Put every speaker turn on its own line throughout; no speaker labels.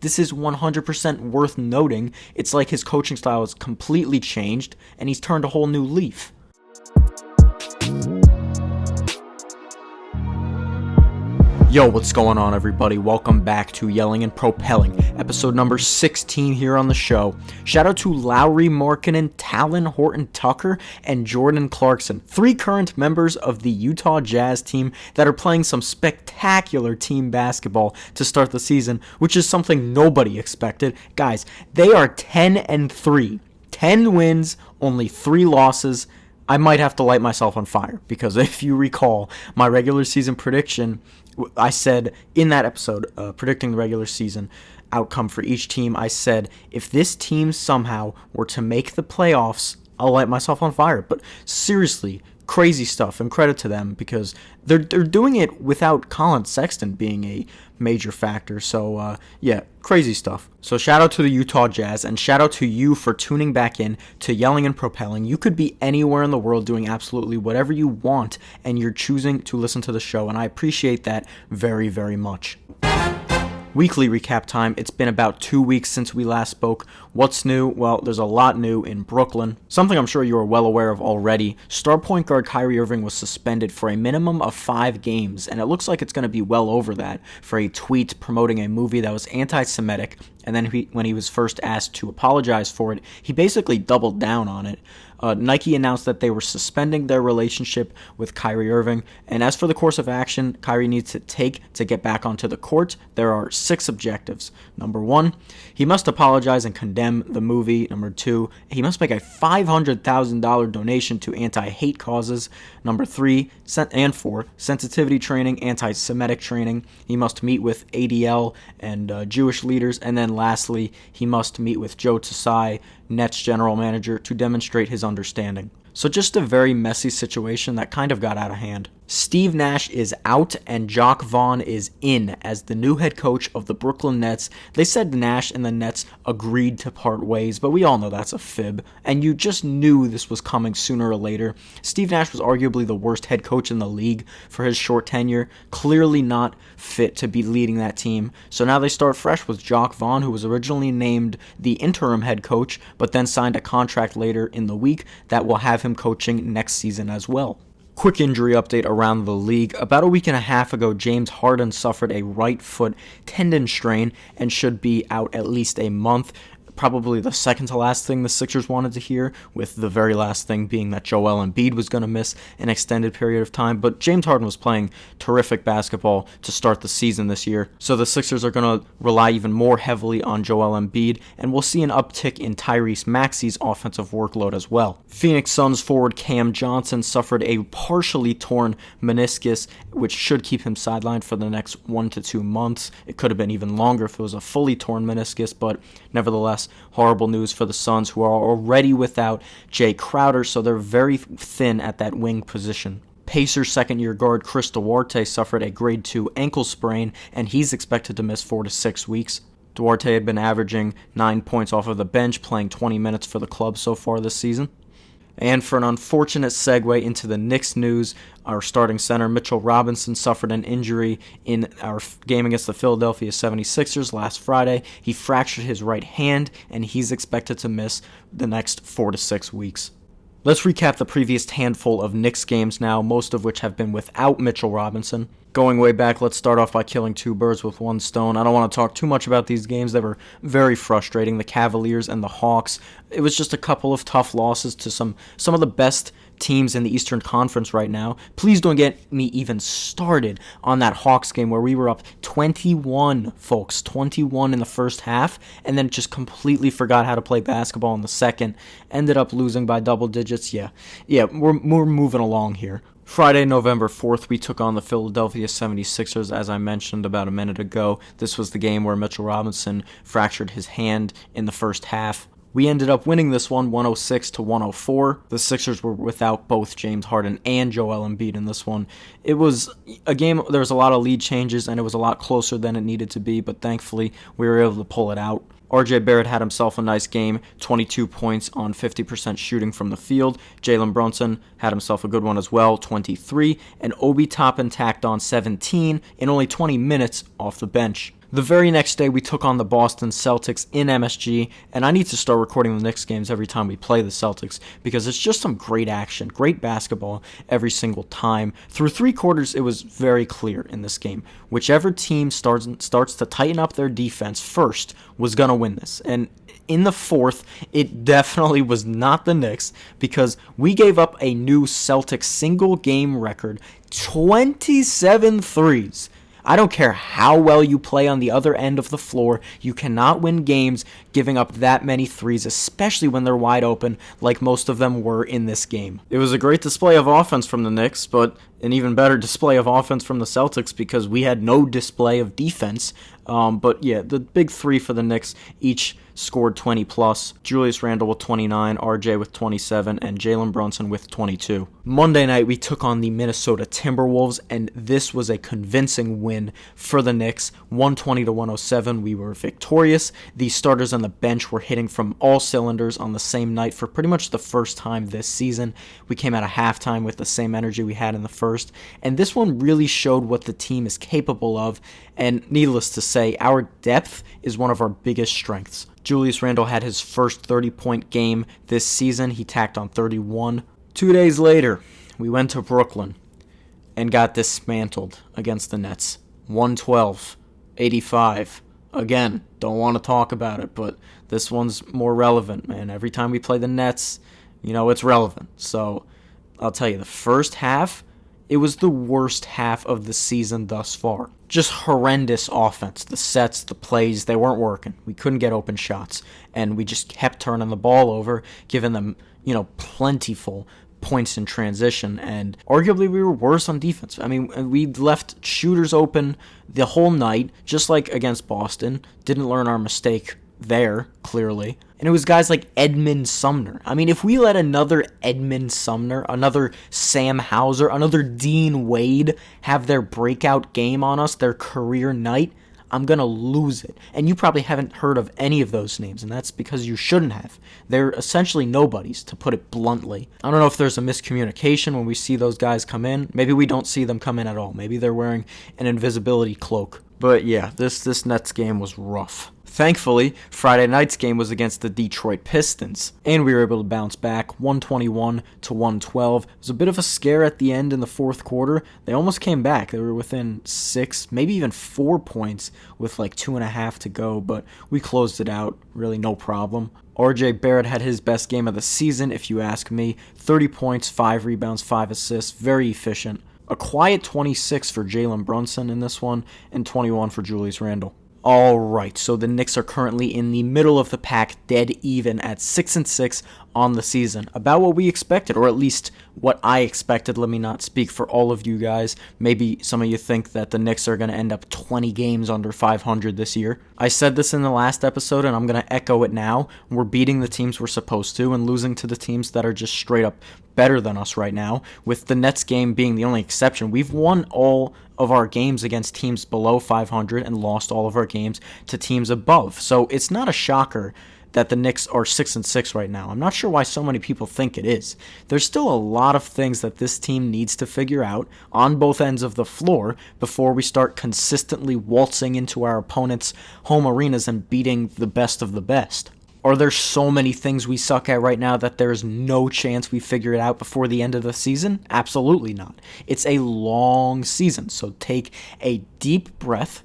this is 100% worth noting. It's like his coaching style has completely changed, and he's turned a whole new leaf. Yo, what's going on, everybody? Welcome back to Yelling and Propelling, episode number 16 here on the show. Shout out to Lauri Markkanen, Talon Horton-Tucker, and Jordan Clarkson, 3 current members of the Utah Jazz team that are playing some spectacular team basketball to start the season, which is something nobody expected. Guys, they are 10-3. 10 wins, only 3 losses. I might have to light myself on fire, because if you recall, my regular season prediction, I said in that episode, predicting the regular season outcome for each team, I said, if this team somehow were to make the playoffs, I'll light myself on fire. But seriously, crazy stuff, and credit to them, because they're doing it without Colin Sexton being a major factor. So yeah, crazy stuff. So shout out to the Utah Jazz, and shout out to you for tuning back in to Yelling and Propelling. You could be anywhere in the world doing absolutely whatever you want, and you're choosing to listen to the show, and I appreciate that very, very much. Weekly recap time. It's been about 2 weeks since we last spoke. What's new? Well, there's a lot new in Brooklyn. Something I'm sure you are well aware of already. Star point guard Kyrie Irving was suspended for a minimum of 5 games, and it looks like it's going to be well over that for a tweet promoting a movie that was anti-Semitic, and then when he was first asked to apologize for it, he basically doubled down on it. Nike announced that they were suspending their relationship with Kyrie Irving, and as for the course of action Kyrie needs to take to get back onto the court, there are 6 objectives. Number 1, he must apologize and condemn the movie. Number 2, he must make a $500,000 donation to anti-hate causes. Number 3 and 4, sensitivity training, anti-Semitic training. He must meet with ADL and Jewish leaders, and then lastly, he must meet with Joe Tsai, Nets general manager, to demonstrate his understanding. So just a very messy situation that kind of got out of hand. Steve Nash is out and Jacque Vaughn is in as the new head coach of the Brooklyn Nets. They said Nash and the Nets agreed to part ways, but we all know that's a fib, and you just knew this was coming sooner or later. Steve Nash was arguably the worst head coach in the league for his short tenure, clearly not fit to be leading that team. So now they start fresh with Jacque Vaughn, who was originally named the interim head coach, but then signed a contract later in the week that will have him coaching next season as well. Quick injury update around the league. About a week and a half ago, James Harden suffered a right foot tendon strain and should be out at least a month. Probably the second to last thing the Sixers wanted to hear, with the very last thing being that Joel Embiid was going to miss an extended period of time. But James Harden was playing terrific basketball to start the season this year, so the Sixers are going to rely even more heavily on Joel Embiid, and we'll see an uptick in Tyrese Maxey's offensive workload as well. Phoenix Suns forward Cam Johnson suffered a partially torn meniscus, which should keep him sidelined for the next 1 to 2 months. It could have been even longer if it was a fully torn meniscus, but nevertheless, horrible news for the Suns, who are already without Jay Crowder, so they're very thin at that wing position. Pacers second-year guard Chris Duarte suffered a grade 2 ankle sprain, and he's expected to miss 4 to 6 weeks. Duarte had been averaging 9 points off of the bench, playing 20 minutes for the club so far this season. And for an unfortunate segue into the Knicks news, our starting center Mitchell Robinson suffered an injury in our game against the Philadelphia 76ers last Friday. He fractured his right hand, and he's expected to miss the next 4 to 6 weeks. Let's recap the previous handful of Knicks games now, most of which have been without Mitchell Robinson. Going way back, let's start off by killing 2 birds with 1 stone. I don't want to talk too much about these games. They were very frustrating. The Cavaliers and the Hawks. It was just a couple of tough losses to some of the best teams in the Eastern Conference right now. Please don't get me even started on that Hawks game where we were up 21, folks. 21 in the first half, and then just completely forgot how to play basketball in the second. Ended up losing by double digits. Yeah, we're moving along here. Friday, November 4th, we took on the Philadelphia 76ers, as I mentioned about a minute ago. This was the game where Mitchell Robinson fractured his hand in the first half. We ended up winning this one 106-104. The Sixers were without both James Harden and Joel Embiid in this one. It was a game, there was a lot of lead changes, and it was a lot closer than it needed to be, but thankfully we were able to pull it out. RJ Barrett had himself a nice game, 22 points on 50% shooting from the field. Jalen Brunson had himself a good one as well, 23. And Obi Toppin tacked on 17 in only 20 minutes off the bench. The very next day, we took on the Boston Celtics in MSG, and I need to start recording the Knicks games every time we play the Celtics because it's just some great action, great basketball every single time. Through 3 quarters, it was very clear in this game. Whichever team starts to tighten up their defense first was going to win this. And in the fourth, it definitely was not the Knicks because we gave up a new Celtics single-game record, 27 threes. I don't care how well you play on the other end of the floor, you cannot win games giving up that many threes, especially when they're wide open, like most of them were in this game. It was a great display of offense from the Knicks, but an even better display of offense from the Celtics because we had no display of defense. But yeah, the big three for the Knicks each scored 20 plus. Julius Randle with 29, RJ with 27, and Jalen Brunson with 22. Monday night, we took on the Minnesota Timberwolves, and this was a convincing win for the Knicks. 120-107, we were victorious. The starters on the bench were hitting from all cylinders on the same night for pretty much the first time this season. We came out of halftime with the same energy we had in the first, and this one really showed what the team is capable of, and needless to say, our depth is one of our biggest strengths. Julius Randle had his first 30-point game this season. He tacked on 31. 2 days later, we went to Brooklyn and got dismantled against the Nets. 112-85. Again, don't want to talk about it, but this one's more relevant, man. Every time we play the Nets, it's relevant. So I'll tell you, the first half, it was the worst half of the season thus far. Just horrendous offense. The sets, the plays, they weren't working. We couldn't get open shots. And we just kept turning the ball over, giving them, plentiful points in transition. And arguably we were worse on defense. I mean, we left shooters open the whole night, just like against Boston. Didn't learn our mistake there, clearly. And it was guys like Edmund Sumner. I mean, if we let another Edmund Sumner, another Sam Hauser, another Dean Wade have their breakout game on us, their career night, I'm going to lose it. And you probably haven't heard of any of those names, and that's because you shouldn't have. They're essentially nobodies, to put it bluntly. I don't know if there's a miscommunication when we see those guys come in. Maybe we don't see them come in at all. Maybe they're wearing an invisibility cloak. But yeah, this Nets game was rough. Thankfully, Friday night's game was against the Detroit Pistons, and we were able to bounce back 121-112. It was a bit of a scare at the end in the fourth quarter. They almost came back. They were within 6, maybe even 4 points with like 2.5 to go, but we closed it out, really no problem. RJ Barrett had his best game of the season, if you ask me. 30 points, 5 rebounds, 5 assists, very efficient. A quiet 26 for Jalen Brunson in this one, and 21 for Julius Randle. Alright, so the Knicks are currently in the middle of the pack, dead even at 6-6 on the season. About what we expected, or at least what I expected. Let me not speak for all of you guys. Maybe some of you think that the Knicks are going to end up 20 games under 500 this year. I said this in the last episode, and I'm going to echo it now. We're beating the teams we're supposed to and losing to the teams that are just straight up better than us right now, with the Nets game being the only exception. We've won all of our games against teams below 500 and lost all of our games to teams above. So it's not a shocker that the Knicks are 6-6 right now. I'm not sure why so many people think it is. There's still a lot of things that this team needs to figure out on both ends of the floor before we start consistently waltzing into our opponents' home arenas and beating the best of the best. Are there so many things we suck at right now that there's no chance we figure it out before the end of the season? Absolutely not. It's a long season, so take a deep breath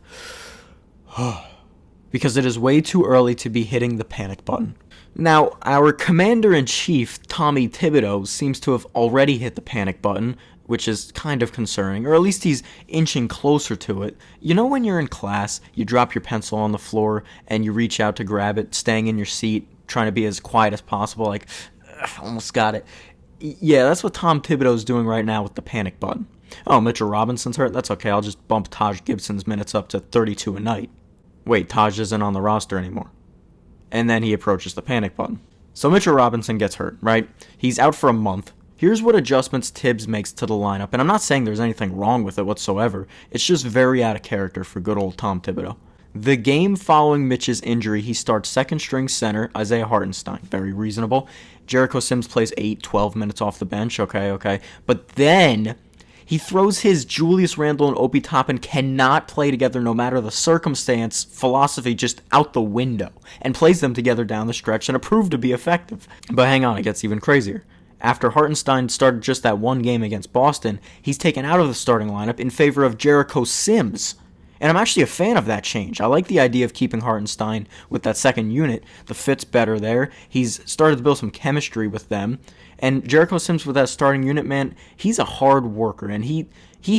because it is way too early to be hitting the panic button. Now, our commander-in-chief, Tommy Thibodeau, seems to have already hit the panic button, which is kind of concerning, or at least he's inching closer to it. You know when you're in class, you drop your pencil on the floor, and you reach out to grab it, staying in your seat, trying to be as quiet as possible, like, almost got it. Yeah, that's what Tom Thibodeau's doing right now with the panic button. Oh, Mitchell Robinson's hurt? That's okay, I'll just bump Taj Gibson's minutes up to 32 a night. Wait, Taj isn't on the roster anymore. And then he approaches the panic button. So Mitchell Robinson gets hurt, right? He's out for a month. Here's what adjustments Thibs makes to the lineup, and I'm not saying there's anything wrong with it whatsoever. It's just very out of character for good old Tom Thibodeau. The game following Mitch's injury, he starts second-string center Isaiah Hartenstein. Very reasonable. Jericho Sims plays 12 minutes off the bench. Okay. But then He throws his Julius Randle and Obi Toppin cannot play together no matter the circumstance philosophy just out the window, and plays them together down the stretch and proved to be effective. But hang on, it gets even crazier. After Hartenstein started just that one game against Boston, he's taken out of the starting lineup in favor of Jericho Sims. And I'm actually a fan of that change. I like the idea of keeping Hartenstein with that second unit. The fit's better there. He's started to build some chemistry with them. And Jericho Sims with that starting unit, man, he's a hard worker, and he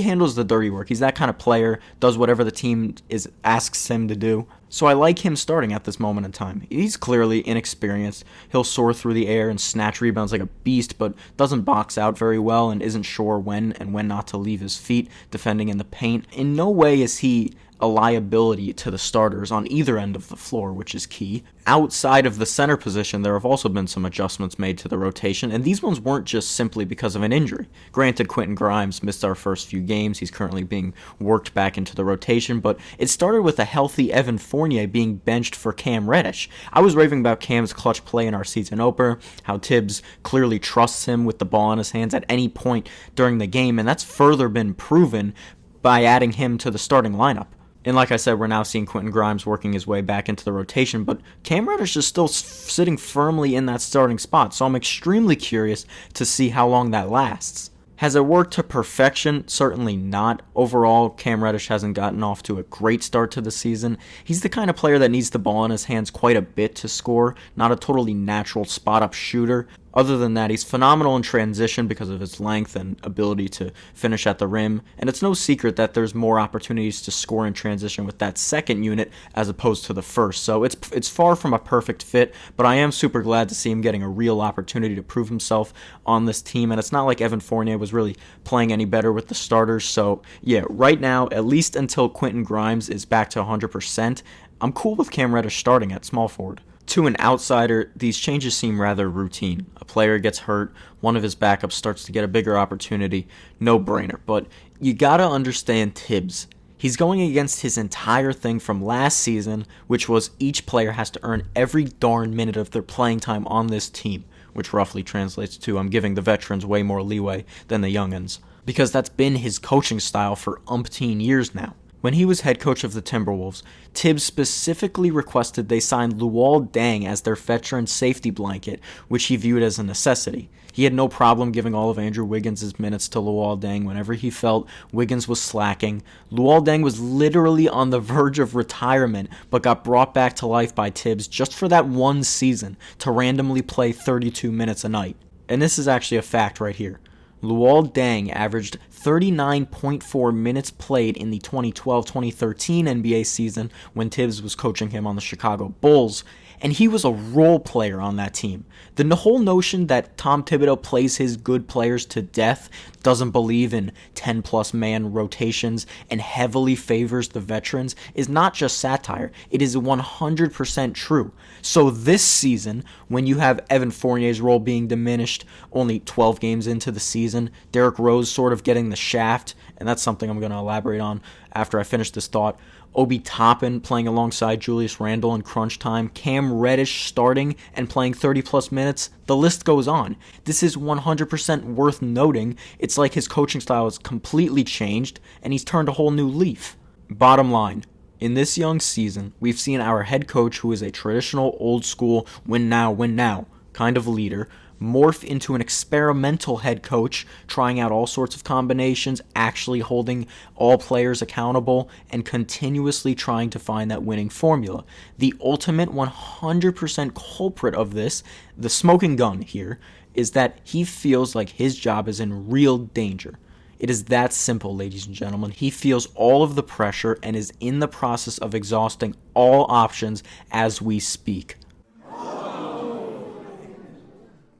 handles the dirty work. He's that kind of player, does whatever the team asks him to do. So I like him starting at this moment in time. He's clearly inexperienced. He'll soar through the air and snatch rebounds like a beast, but doesn't box out very well and isn't sure when and when not to leave his feet defending in the paint. In no way is he a liability to the starters on either end of the floor, which is key. Outside of the center position, there have also been some adjustments made to the rotation, and these ones weren't just simply because of an injury. Granted, Quentin Grimes missed our first few games. He's currently being worked back into the rotation, but it started with a healthy Evan Fournier being benched for Cam Reddish. I was raving about Cam's clutch play in our season opener, how Thibs clearly trusts him with the ball in his hands at any point during the game, and that's further been proven by adding him to the starting lineup. And like I said, we're now seeing Quentin Grimes working his way back into the rotation, but Cam Reddish is still sitting firmly in that starting spot, so I'm extremely curious to see how long that lasts. Has it worked to perfection? Certainly not. Overall, Cam Reddish hasn't gotten off to a great start to the season. He's the kind of player that needs the ball in his hands quite a bit to score, not a totally natural spot-up shooter. Other than that, he's phenomenal in transition because of his length and ability to finish at the rim, and it's no secret that there's more opportunities to score in transition with that second unit as opposed to the first, so it's far from a perfect fit, but I am super glad to see him getting a real opportunity to prove himself on this team, and it's not like Evan Fournier was really playing any better with the starters, so yeah, right now, at least until Quentin Grimes is back to 100%, I'm cool with Cam Reddish starting at small forward. To an outsider, these changes seem rather routine. A player gets hurt, one of his backups starts to get a bigger opportunity, no brainer. But you gotta understand Thibs. He's going against his entire thing from last season, which was each player has to earn every darn minute of their playing time on this team, which roughly translates to I'm giving the veterans way more leeway than the youngins. Because that's been his coaching style for umpteen years now. When he was head coach of the Timberwolves, Thibs specifically requested they sign Loul Deng as their veteran safety blanket, which he viewed as a necessity. He had no problem giving all of Andrew Wiggins' minutes to Loul Deng whenever he felt Wiggins was slacking. Loul Deng was literally on the verge of retirement, but got brought back to life by Thibs just for that one season to randomly play 32 minutes a night. And this is actually a fact right here. Loul Deng averaged 39.4 minutes played in the 2012-2013 NBA season when Thibs was coaching him on the Chicago Bulls, and he was a role player on that team. The whole notion that Tom Thibodeau plays his good players to death, doesn't believe in 10-plus man rotations, and heavily favors the veterans is not just satire. It is 100% true. So this season, when you have Evan Fournier's role being diminished, only 12 games into the season, Derrick Rose sort of getting the shaft, and that's something I'm going to elaborate on after I finish this thought. Obi Toppin playing alongside Julius Randle in crunch time, Cam Reddish starting and playing 30-plus minutes, the list goes on. This is 100% worth noting. It's like his coaching style has completely changed, and he's turned a whole new leaf. Bottom line, in this young season, we've seen our head coach, who is a traditional, old-school, win-now kind of leader, morph into an experimental head coach, trying out all sorts of combinations, actually holding all players accountable, and continuously trying to find that winning formula. The ultimate 100% culprit of this, the smoking gun here, is that he feels like his job is in real danger. It is that simple, ladies and gentlemen. He feels all of the pressure and is in the process of exhausting all options as we speak.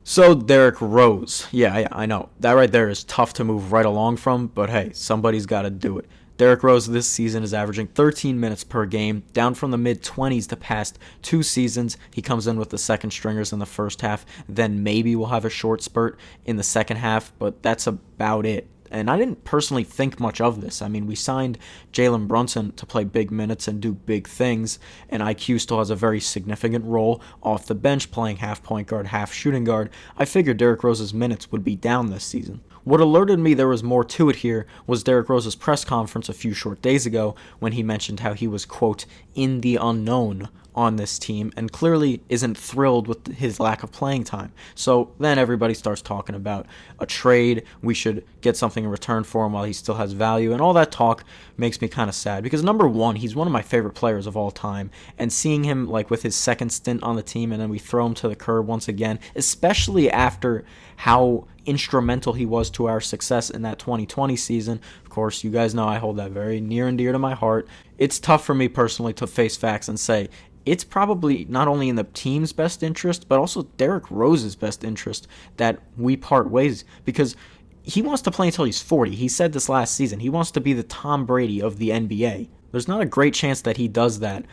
So, Derrick Rose. Yeah, I know. That right there is tough to move right along from, but hey, somebody's got to do it. Derrick Rose this season is averaging 13 minutes per game, down from the mid-20s the past 2 seasons. He comes in with the second stringers in the first half, then maybe we'll have a short spurt in the second half, but that's about it. And I didn't personally think much of this. I mean, we signed Jalen Brunson to play big minutes and do big things, and IQ still has a very significant role off the bench playing half point guard, half shooting guard. I figured Derrick Rose's minutes would be down this season. What alerted me there was more to it here was Derrick Rose's press conference a few short days ago when he mentioned how he was, quote, in the unknown on this team and clearly isn't thrilled with his lack of playing time. So then everybody starts talking about a trade. We should get something in return for him while he still has value. And all that talk makes me kind of sad because, number one, he's one of my favorite players of all time. And seeing him like with his second stint on the team and then we throw him to the curb once again, especially after how instrumental he was to our success in that 2020 season. Of course, you guys know I hold that very near and dear to my heart. It's tough for me personally to face facts and say it's probably not only in the team's best interest, but also Derrick Rose's best interest that we part ways because he wants to play until he's 40. He said this last season. He wants to be the Tom Brady of the NBA. There's not a great chance that he does that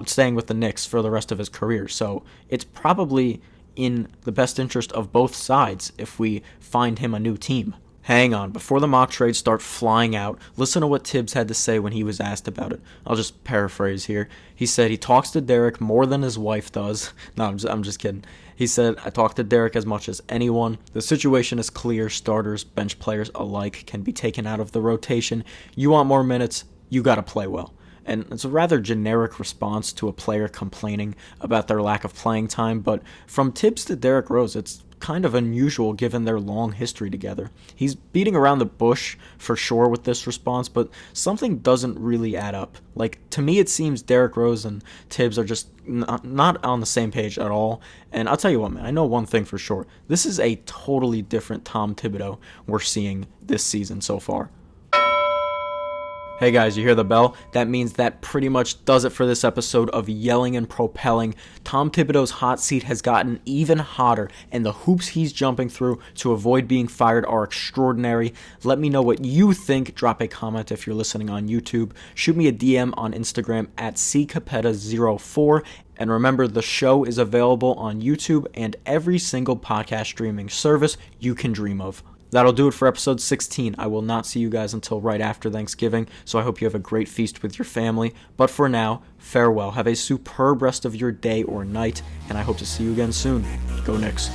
staying with the Knicks for the rest of his career. So it's probably in the best interest of both sides if we find him a new team. Hang on, before the mock trades start flying out, listen to what Thibs had to say when he was asked about it. I'll just paraphrase here. He said he talks to Derrick more than his wife does. No, I'm just kidding. He said, I talk to Derrick as much as anyone. The situation is clear. Starters, bench players alike can be taken out of the rotation. You want more minutes, you got to play well. And it's a rather generic response to a player complaining about their lack of playing time, but from Thibs to Derrick Rose, it's kind of unusual given their long history together. He's beating around the bush for sure with this response, but something doesn't really add up. Like, to me, it seems Derrick Rose and Thibs are just not on the same page at all. And I'll tell you what, man, I know one thing for sure. This is a totally different Tom Thibodeau we're seeing this season so far. Hey guys, you hear the bell? That means that pretty much does it for this episode of Yelling and Propelling. Tom Thibodeau's hot seat has gotten even hotter, and the hoops he's jumping through to avoid being fired are extraordinary. Let me know what you think. Drop a comment if you're listening on YouTube. Shoot me a DM on Instagram at ccapetta04. And remember, the show is available on YouTube and every single podcast streaming service you can dream of. That'll do it for episode 16. I will not see you guys until right after Thanksgiving, so I hope you have a great feast with your family. But for now, farewell. Have a superb rest of your day or night, and I hope to see you again soon. Go Knicks.